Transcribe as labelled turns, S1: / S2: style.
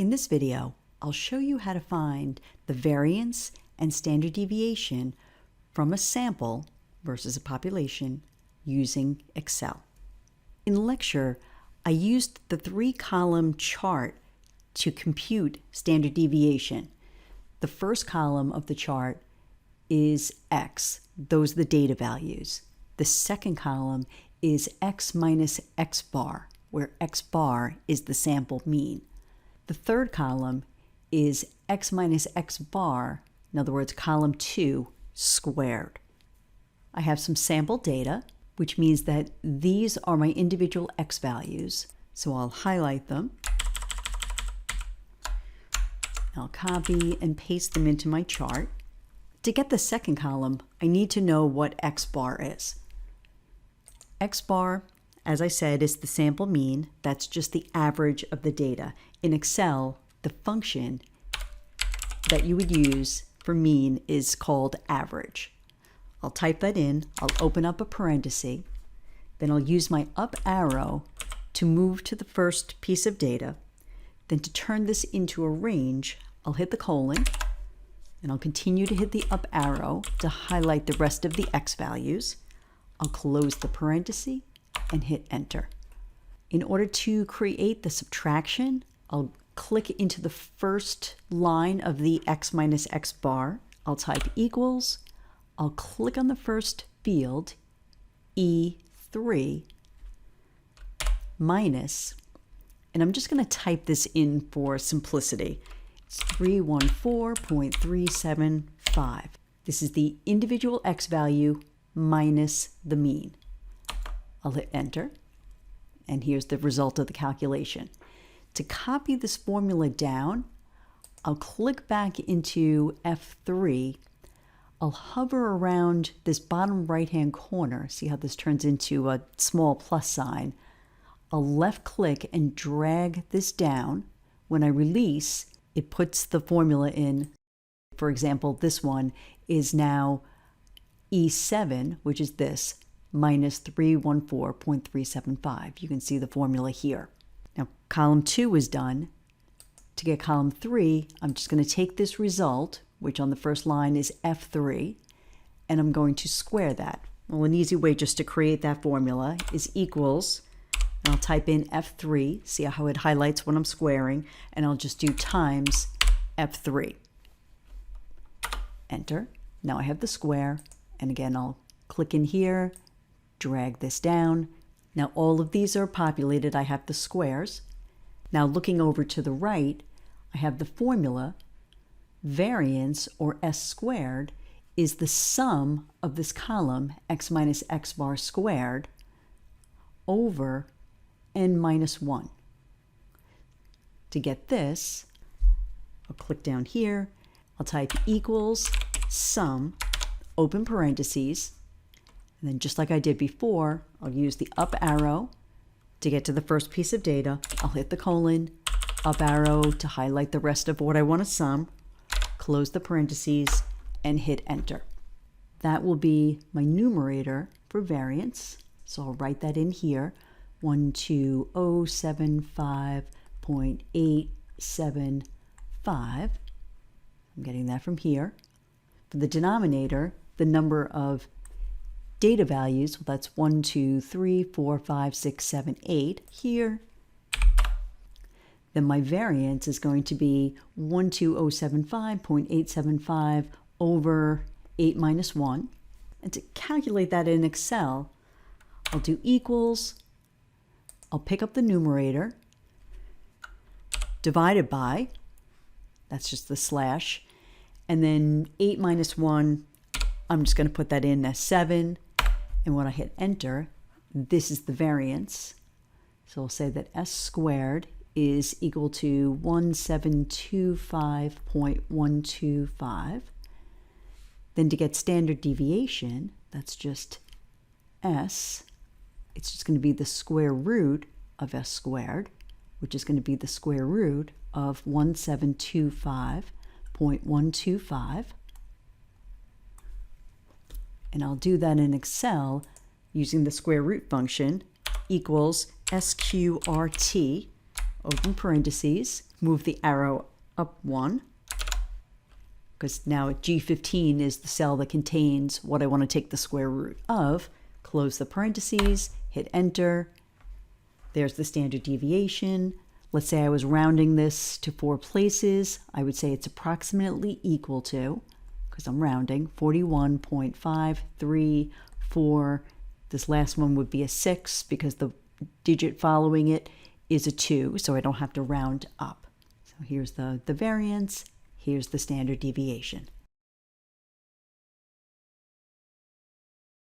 S1: In this video, I'll show you how to find the variance and standard deviation from a sample versus a population using Excel. In the lecture, I used the 3-column chart to compute standard deviation. The first column of the chart is X. Those are the data values. The second column is X minus X bar, where X bar is the sample mean. The third column is X minus X bar, in other words, column 2 squared. I have some sample data, which means that these are my individual X values. So I'll highlight them. I'll copy and paste them into my chart. To get the second column, I need to know what X bar is. X bar, as I said, is the sample mean. That's just the average of the data. In Excel, the function that you would use for mean is called average. I'll type that in, I'll open up a parenthesis, then I'll use my up arrow to move to the first piece of data. Then to turn this into a range, I'll hit the colon, and I'll continue to hit the up arrow to highlight the rest of the X values. I'll close the parenthesis and hit enter. In order to create the subtraction, I'll click into the first line of the X minus X bar. I'll type equals. I'll click on the first field, E3, minus, and I'm just going to type this in for simplicity. It's 314.375. This is the individual X value minus the mean. I'll hit enter, and here's the result of the calculation. To copy this formula down, I'll click back into F3. I'll hover around this bottom right-hand corner. See how this turns into a small plus sign. I'll left click and drag this down. When I release, it puts the formula in. For example, this one is now E7, which is this, minus 314.375. You can see the formula here. Now, column 2 is done. To get column 3, I'm just going to take this result, which on the first line is F3, and I'm going to square that. Well, an easy way just to create that formula is equals, and I'll type in F3, see how it highlights when I'm squaring, and I'll just do times F3. Enter. Now I have the square, and again, I'll click in here, drag this down. Now all of these are populated. I have the squares. Now looking over to the right, I have the formula. Variance, or S squared, is the sum of this column, X minus X bar squared, over N minus 1. To get this, I'll click down here. I'll type equals sum, open parentheses, and then just like I did before, I'll use the up arrow to get to the first piece of data. I'll hit the colon, up arrow to highlight the rest of what I want to sum, close the parentheses, and hit enter. That will be my numerator for variance. So I'll write that in here, 12075.875. I'm getting that from here. For the denominator, the number of data values, well, that's 1, 2, 3, 4, 5, 6, 7, 8 here. Then my variance is going to be 12075.875 over 8 minus 1. And to calculate that in Excel, I'll do equals, I'll pick up the numerator, divided by, that's just the slash, and then 8 minus 1, I'm just going to put that in as 7. And when I hit enter, this is the variance. So I'll say that S squared is equal to 1725.125. Then to get standard deviation, that's just S. It's just going to be the square root of S squared, which is going to be the square root of 1725.125. And I'll do that in Excel using the square root function, equals SQRT, open parentheses, move the arrow up 1, because now G15 is the cell that contains what I want to take the square root of. Close the parentheses, hit enter. There's the standard deviation. Let's say I was rounding this to 4 places. I would say it's approximately equal to, because I'm rounding, 41.534. This last one would be a 6 because the digit following it is a 2, so I don't have to round up. So here's the variance, here's the standard deviation.